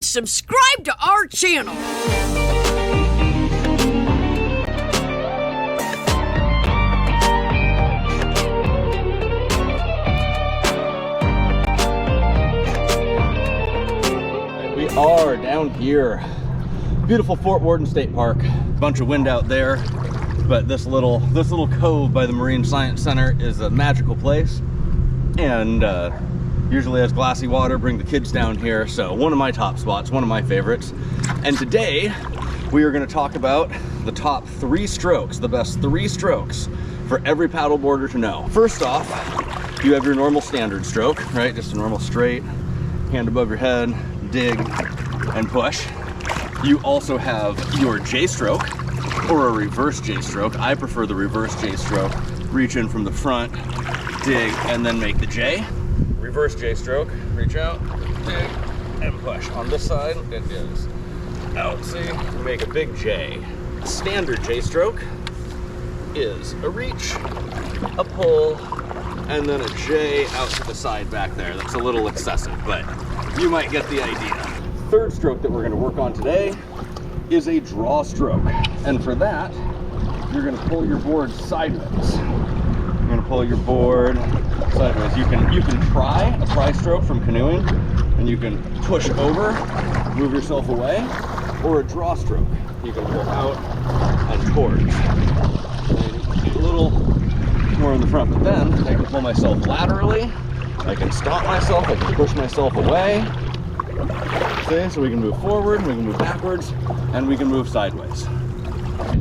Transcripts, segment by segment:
subscribe to our channel. We are down here. Beautiful Fort Worden State Park. Bunch of wind out there, but this little cove by the Marine Science Center is a magical place, and usually has glassy water. Bring the kids down here, so one of my top spots, one of my favorites. And today we are going to talk about the top 3 strokes, the best 3 strokes for every paddleboarder to know. First off, you have your normal standard stroke, right? Just a normal straight, hand above your head, dig and push. You also have your J stroke or a reverse J stroke. I prefer the reverse J stroke. Reach in from the front, dig, and then make the J. Reverse J stroke, reach out, dig, and push. On this side, it is out, see? Make a big J. Standard J stroke is a reach, a pull, and then a J out to the side back there. That's a little excessive, but you might get the idea. Third stroke that we're going to work on today is a draw stroke. And for that, you're going to pull your board sideways. You're going to pull your board sideways. You can try a pry stroke from canoeing, and you can push over, move yourself away, or a draw stroke. You can pull out and towards. A little more in the front, but then I can pull myself laterally, I can stop myself, I can push myself away. See, so we can move forward, we can move backwards, and we can move sideways.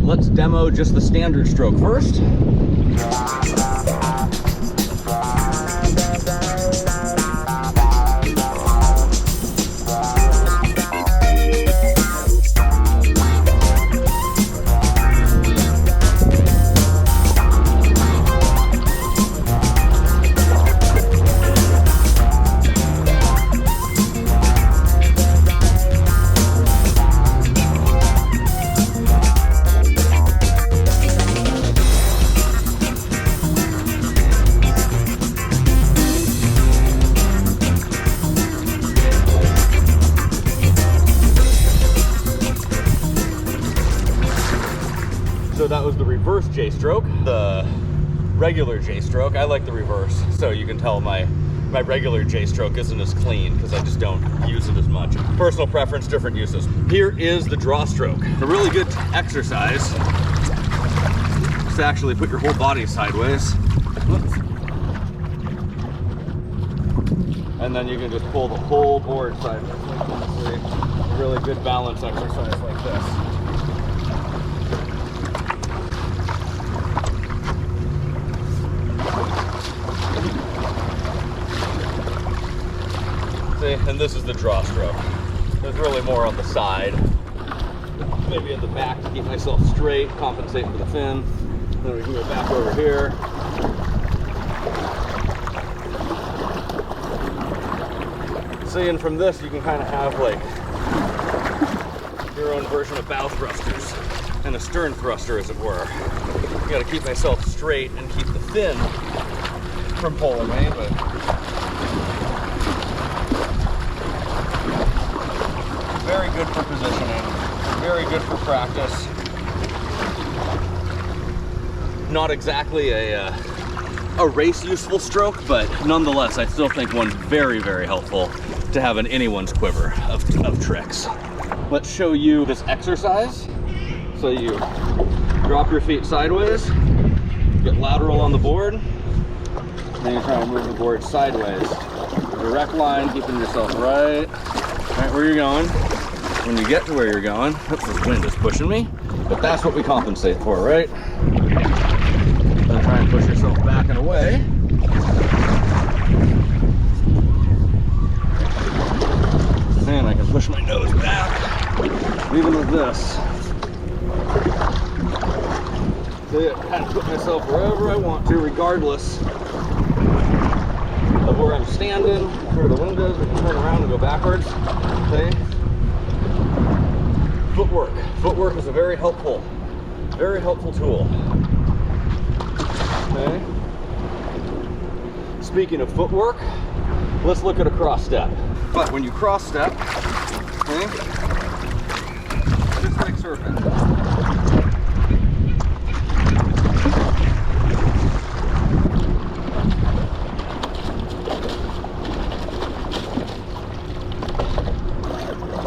Let's demo just the standard stroke first. So that was the reverse J stroke. The regular J stroke, I like the reverse, so you can tell my regular J stroke isn't as clean because I just don't use it as much. Personal preference, different uses. Here is the draw stroke. A really good exercise is to actually put your whole body sideways. And then you can just pull the whole board sideways. A really good balance exercise like this. And this is the draw stroke. There's really more on the side. Maybe in the back to keep myself straight, compensate for the fin. Then we can go back over here. See, and from this you can kind of have like your own version of bow thrusters and a stern thruster, as it were. You got to keep myself straight and keep the fin from pulling me, but very good for positioning, very good for practice. Not exactly a race useful stroke, but nonetheless, I still think one very, very helpful to have in anyone's quiver of tricks. Let's show you this exercise. So you drop your feet sideways, get lateral on the board, then you try and move the board sideways. Direct line, keeping yourself right where you're going. When you get to where you're going, oops, this wind is pushing me, but that's what we compensate for, right? Then try and push yourself back and away. And I can push my nose back, even with this. See, I kind of put myself wherever I want to, regardless of where I'm standing, where the wind is. We can turn around and go backwards. Okay. Footwork. Footwork is a very helpful tool. Okay. Speaking of footwork, let's look at a cross step. But when you cross step, See? Just like surfing.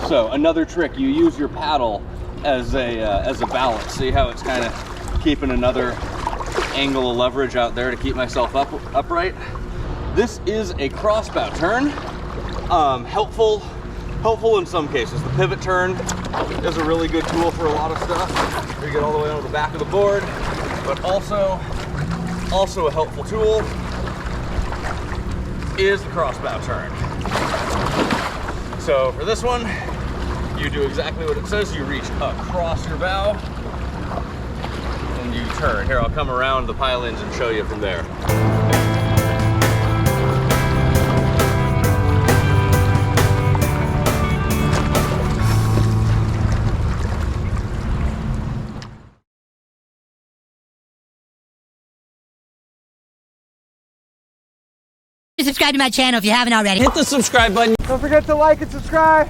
So another trick, you use your paddle as a balance. See how it's kind of keeping another angle of leverage out there to keep myself upright. This is a crossbow turn. Helpful in some cases. The pivot turn is a really good tool for a lot of stuff. You get all the way over the back of the board, but also a helpful tool is the crossbow turn. So for this one, you do exactly what it says. You reach across your bow and you turn. Here, I'll come around the pilings and show you from there. Subscribe to my channel if you haven't already. Hit the subscribe button. Don't forget to like and subscribe.